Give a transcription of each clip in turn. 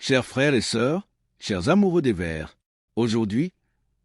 Chers frères et sœurs, chers amoureux des Verts, aujourd'hui,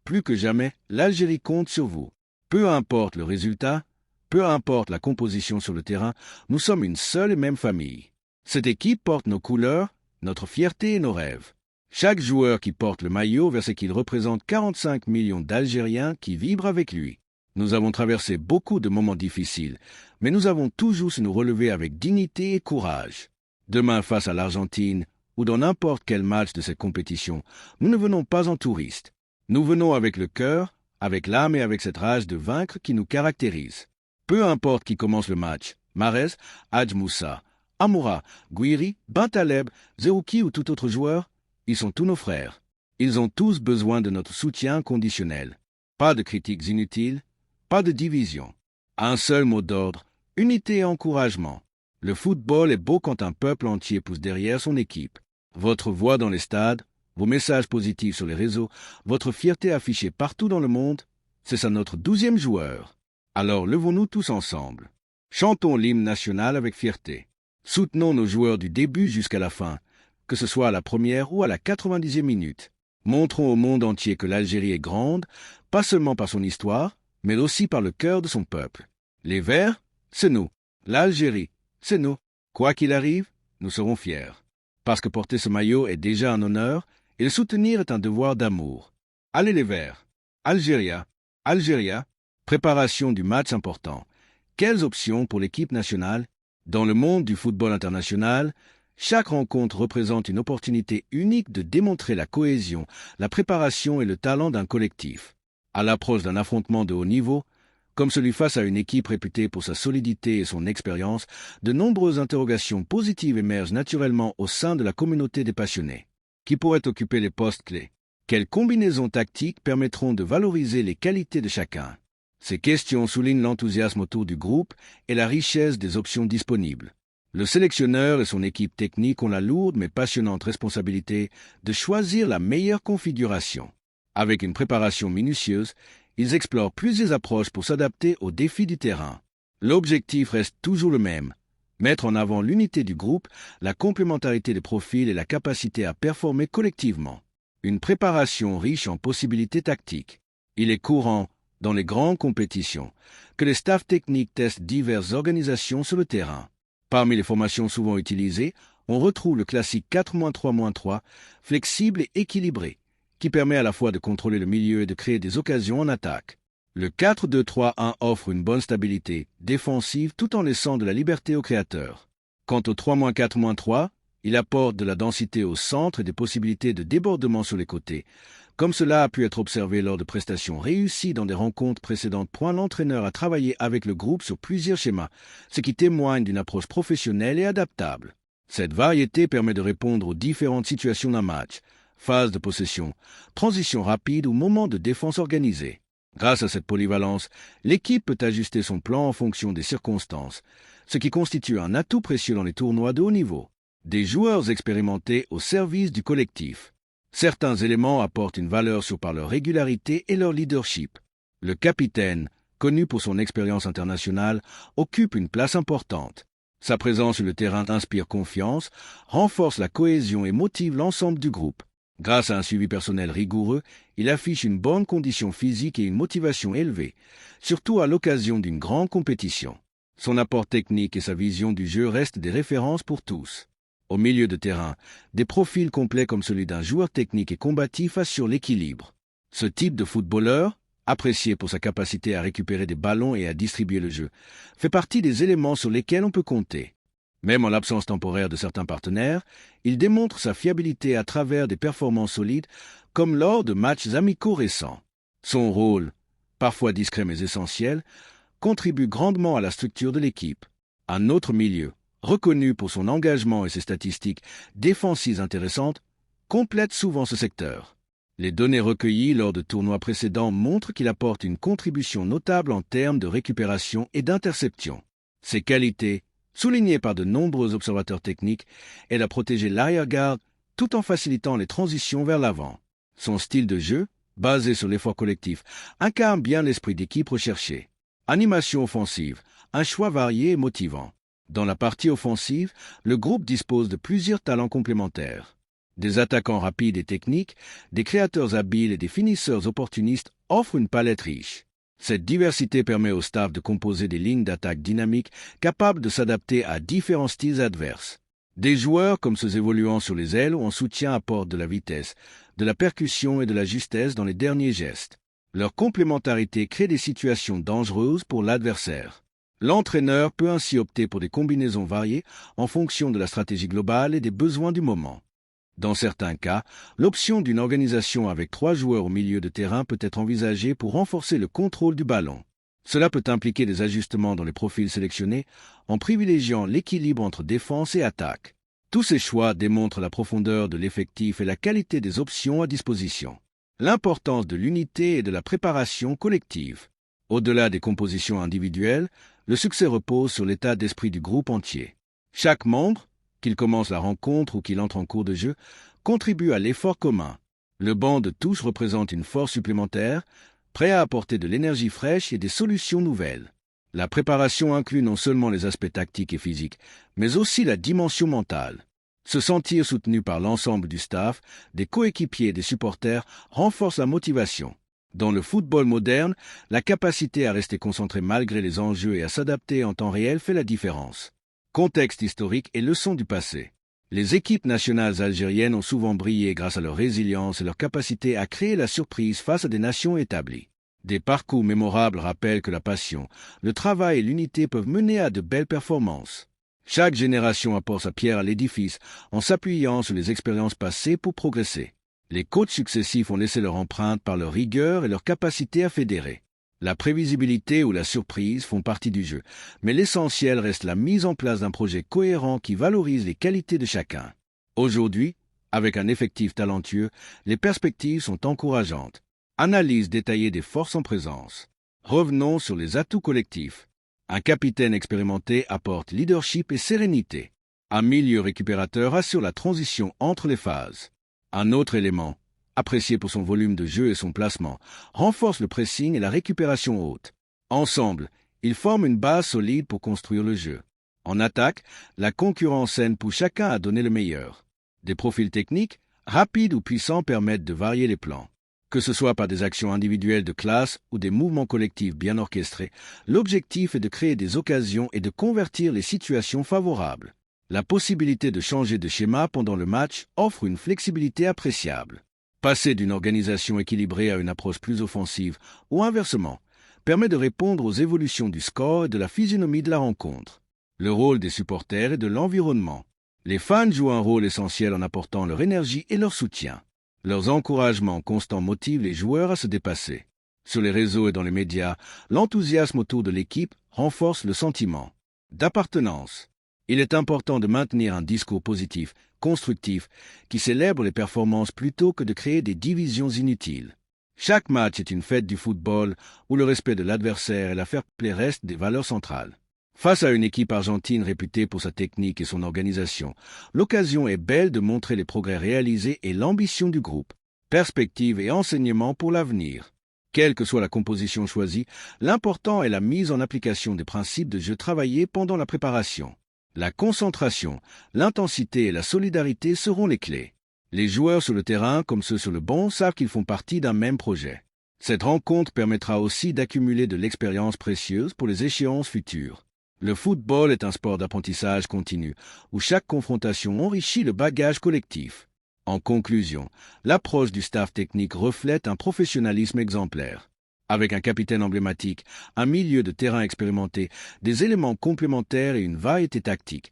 plus que jamais, l'Algérie compte sur vous. Peu importe le résultat, peu importe la composition sur le terrain, nous sommes une seule et même famille. Cette équipe porte nos couleurs, notre fierté et nos rêves. Chaque joueur qui porte le maillot verse qu'il représente 45 millions d'Algériens qui vibrent avec lui. Nous avons traversé beaucoup de moments difficiles, mais nous avons toujours su nous relever avec dignité et courage. Demain, face à l'Argentine, ou dans n'importe quel match de cette compétition, nous ne venons pas en touristes. Nous venons avec le cœur, avec l'âme et avec cette rage de vaincre qui nous caractérise. Peu importe qui commence le match, Mahrez, Hadj Moussa, Amoura, Gouiri, Bentaleb, Zerouki ou tout autre joueur, ils sont tous nos frères. Ils ont tous besoin de notre soutien conditionnel. Pas de critiques inutiles, pas de division. Un seul mot d'ordre, unité et encouragement. Le football est beau quand un peuple entier pousse derrière son équipe. Votre voix dans les stades, vos messages positifs sur les réseaux, votre fierté affichée partout dans le monde, c'est ça notre 12e joueur. Alors levons-nous tous ensemble. Chantons l'hymne national avec fierté. Soutenons nos joueurs du début jusqu'à la fin, que ce soit à la première ou à la 90e minute. Montrons au monde entier que l'Algérie est grande, pas seulement par son histoire, mais aussi par le cœur de son peuple. Les Verts, c'est nous. L'Algérie, c'est nous. Quoi qu'il arrive, nous serons fiers. Parce que porter ce maillot est déjà un honneur, et le soutenir est un devoir d'amour. Allez les Verts. Algéria. Algéria. Préparation du match important. Quelles options pour l'équipe nationale? Dans le monde du football international, chaque rencontre représente une opportunité unique de démontrer la cohésion, la préparation et le talent d'un collectif. À l'approche d'un affrontement de haut niveau, comme celui face à une équipe réputée pour sa solidité et son expérience, de nombreuses interrogations positives émergent naturellement au sein de la communauté des passionnés. Qui pourrait occuper les postes clés? Quelles combinaisons tactiques permettront de valoriser les qualités de chacun? Ces questions soulignent l'enthousiasme autour du groupe et la richesse des options disponibles. Le sélectionneur et son équipe technique ont la lourde mais passionnante responsabilité de choisir la meilleure configuration. Avec une préparation minutieuse, ils explorent plusieurs approches pour s'adapter aux défis du terrain. L'objectif reste toujours le même, mettre en avant l'unité du groupe, la complémentarité des profils et la capacité à performer collectivement. Une préparation riche en possibilités tactiques. Il est courant, dans les grandes compétitions, que les staffs techniques testent diverses organisations sur le terrain. Parmi les formations souvent utilisées, on retrouve le classique 4-3-3, flexible et équilibré, qui permet à la fois de contrôler le milieu et de créer des occasions en attaque. Le 4-2-3-1 offre une bonne stabilité défensive tout en laissant de la liberté aux créateurs. Quant au 3-4-3, il apporte de la densité au centre et des possibilités de débordement sur les côtés, comme cela a pu être observé lors de prestations réussies dans des rencontres précédentes. L'entraîneur a travaillé avec le groupe sur plusieurs schémas, ce qui témoigne d'une approche professionnelle et adaptable. Cette variété permet de répondre aux différentes situations d'un match, phase de possession, transition rapide ou moment de défense organisée. Grâce à cette polyvalence, l'équipe peut ajuster son plan en fonction des circonstances, ce qui constitue un atout précieux dans les tournois de haut niveau. Des joueurs expérimentés au service du collectif. Certains éléments apportent une valeur par leur régularité et leur leadership. Le capitaine, connu pour son expérience internationale, occupe une place importante. Sa présence sur le terrain inspire confiance, renforce la cohésion et motive l'ensemble du groupe. Grâce à un suivi personnel rigoureux, il affiche une bonne condition physique et une motivation élevée, surtout à l'occasion d'une grande compétition. Son apport technique et sa vision du jeu restent des références pour tous. Au milieu de terrain, des profils complets comme celui d'un joueur technique et combatif assurent l'équilibre. Ce type de footballeur, apprécié pour sa capacité à récupérer des ballons et à distribuer le jeu, fait partie des éléments sur lesquels on peut compter. Même en l'absence temporaire de certains partenaires, il démontre sa fiabilité à travers des performances solides, comme lors de matchs amicaux récents. Son rôle, parfois discret mais essentiel, contribue grandement à la structure de l'équipe. Un autre milieu, reconnu pour son engagement et ses statistiques défensives intéressantes, complète souvent ce secteur. Les données recueillies lors de tournois précédents montrent qu'il apporte une contribution notable en termes de récupération et d'interception. Ses qualités, soulignées par de nombreux observateurs techniques, aident à protéger l'arrière-garde tout en facilitant les transitions vers l'avant. Son style de jeu, basé sur l'effort collectif, incarne bien l'esprit d'équipe recherché. Animation offensive, un choix varié et motivant. Dans la partie offensive, le groupe dispose de plusieurs talents complémentaires. Des attaquants rapides et techniques, des créateurs habiles et des finisseurs opportunistes offrent une palette riche. Cette diversité permet au staff de composer des lignes d'attaque dynamiques capables de s'adapter à différents styles adverses. Des joueurs comme ceux évoluant sur les ailes ou en soutien apportent de la vitesse, de la percussion et de la justesse dans les derniers gestes. Leur complémentarité crée des situations dangereuses pour l'adversaire. L'entraîneur peut ainsi opter pour des combinaisons variées en fonction de la stratégie globale et des besoins du moment. Dans certains cas, l'option d'une organisation avec 3 joueurs au milieu de terrain peut être envisagée pour renforcer le contrôle du ballon. Cela peut impliquer des ajustements dans les profils sélectionnés en privilégiant l'équilibre entre défense et attaque. Tous ces choix démontrent la profondeur de l'effectif et la qualité des options à disposition. L'importance de l'unité et de la préparation collective. Au-delà des compositions individuelles, le succès repose sur l'état d'esprit du groupe entier. Chaque membre, qu'il commence la rencontre ou qu'il entre en cours de jeu, contribue à l'effort commun. Le banc de touche représente une force supplémentaire, prêt à apporter de l'énergie fraîche et des solutions nouvelles. La préparation inclut non seulement les aspects tactiques et physiques, mais aussi la dimension mentale. Se sentir soutenu par l'ensemble du staff, des coéquipiers et des supporters renforce la motivation. Dans le football moderne, la capacité à rester concentré malgré les enjeux et à s'adapter en temps réel fait la différence. Contexte historique et leçons du passé. Les équipes nationales algériennes ont souvent brillé grâce à leur résilience et leur capacité à créer la surprise face à des nations établies. Des parcours mémorables rappellent que la passion, le travail et l'unité peuvent mener à de belles performances. Chaque génération apporte sa pierre à l'édifice en s'appuyant sur les expériences passées pour progresser. Les coachs successifs ont laissé leur empreinte par leur rigueur et leur capacité à fédérer. La prévisibilité ou la surprise font partie du jeu, mais l'essentiel reste la mise en place d'un projet cohérent qui valorise les qualités de chacun. Aujourd'hui, avec un effectif talentueux, les perspectives sont encourageantes. Analyse détaillée des forces en présence. Revenons sur les atouts collectifs. Un capitaine expérimenté apporte leadership et sérénité. Un milieu récupérateur assure la transition entre les phases. Un autre élément, apprécié pour son volume de jeu et son placement, renforce le pressing et la récupération haute. Ensemble, ils forment une base solide pour construire le jeu. En attaque, la concurrence saine pousse chacun à donner le meilleur. Des profils techniques, rapides ou puissants permettent de varier les plans. Que ce soit par des actions individuelles de classe ou des mouvements collectifs bien orchestrés, l'objectif est de créer des occasions et de convertir les situations favorables. La possibilité de changer de schéma pendant le match offre une flexibilité appréciable. Passer d'une organisation équilibrée à une approche plus offensive, ou inversement, permet de répondre aux évolutions du score et de la physionomie de la rencontre. Le rôle des supporters et de l'environnement. Les fans jouent un rôle essentiel en apportant leur énergie et leur soutien. Leurs encouragements constants motivent les joueurs à se dépasser. Sur les réseaux et dans les médias, l'enthousiasme autour de l'équipe renforce le sentiment d'appartenance. Il est important de maintenir un discours positif, constructif, qui célèbre les performances plutôt que de créer des divisions inutiles. Chaque match est une fête du football où le respect de l'adversaire et la fair play restent des valeurs centrales. Face à une équipe argentine réputée pour sa technique et son organisation, l'occasion est belle de montrer les progrès réalisés et l'ambition du groupe, perspectives et enseignements pour l'avenir. Quelle que soit la composition choisie, l'important est la mise en application des principes de jeu travaillés pendant la préparation. La concentration, l'intensité et la solidarité seront les clés. Les joueurs sur le terrain comme ceux sur le banc savent qu'ils font partie d'un même projet. Cette rencontre permettra aussi d'accumuler de l'expérience précieuse pour les échéances futures. Le football est un sport d'apprentissage continu, où chaque confrontation enrichit le bagage collectif. En conclusion, l'approche du staff technique reflète un professionnalisme exemplaire. Avec un capitaine emblématique, un milieu de terrain expérimenté, des éléments complémentaires et une variété tactique,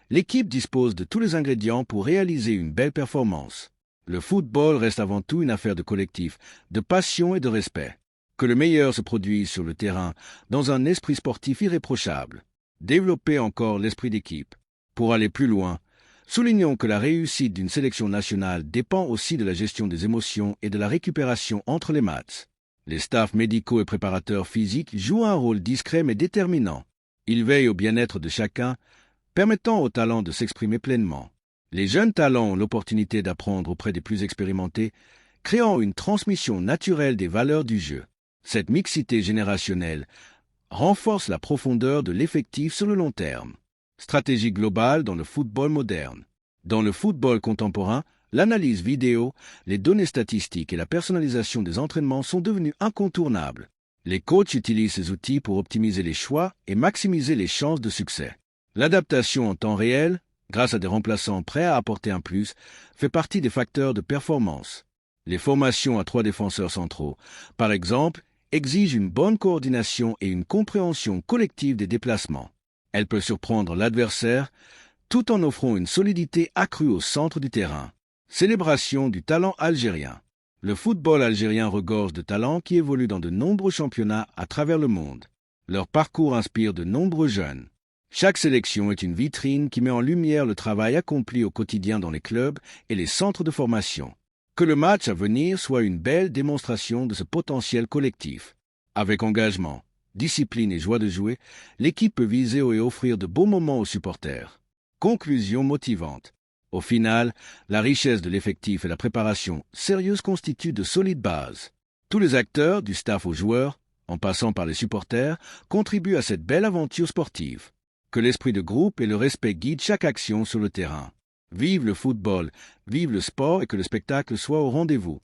l'équipe dispose de tous les ingrédients pour réaliser une belle performance. Le football reste avant tout une affaire de collectif, de passion et de respect. Que le meilleur se produise sur le terrain dans un esprit sportif irréprochable. Développer encore l'esprit d'équipe. Pour aller plus loin, soulignons que la réussite d'une sélection nationale dépend aussi de la gestion des émotions et de la récupération entre les matchs. Les staffs médicaux et préparateurs physiques jouent un rôle discret mais déterminant. Ils veillent au bien-être de chacun, permettant aux talents de s'exprimer pleinement. Les jeunes talents ont l'opportunité d'apprendre auprès des plus expérimentés, créant une transmission naturelle des valeurs du jeu. Cette mixité générationnelle renforce la profondeur de l'effectif sur le long terme. Stratégie globale dans le football moderne. Dans le football contemporain, L'analyse vidéo, les données statistiques et la personnalisation des entraînements sont devenus incontournables. Les coachs utilisent ces outils pour optimiser les choix et maximiser les chances de succès. L'adaptation en temps réel, grâce à des remplaçants prêts à apporter un plus, fait partie des facteurs de performance. Les formations à 3 défenseurs centraux, par exemple, exigent une bonne coordination et une compréhension collective des déplacements. Elle peut surprendre l'adversaire tout en offrant une solidité accrue au centre du terrain. Célébration du talent algérien. Le football algérien regorge de talents qui évoluent dans de nombreux championnats à travers le monde. Leur parcours inspire de nombreux jeunes. Chaque sélection est une vitrine qui met en lumière le travail accompli au quotidien dans les clubs et les centres de formation. Que le match à venir soit une belle démonstration de ce potentiel collectif. Avec engagement, discipline et joie de jouer, l'équipe peut viser et offrir de beaux moments aux supporters. Conclusion motivante. Au final, la richesse de l'effectif et la préparation sérieuse constituent de solides bases. Tous les acteurs, du staff aux joueurs, en passant par les supporters, contribuent à cette belle aventure sportive. Que l'esprit de groupe et le respect guident chaque action sur le terrain. Vive le football, vive le sport et que le spectacle soit au rendez-vous.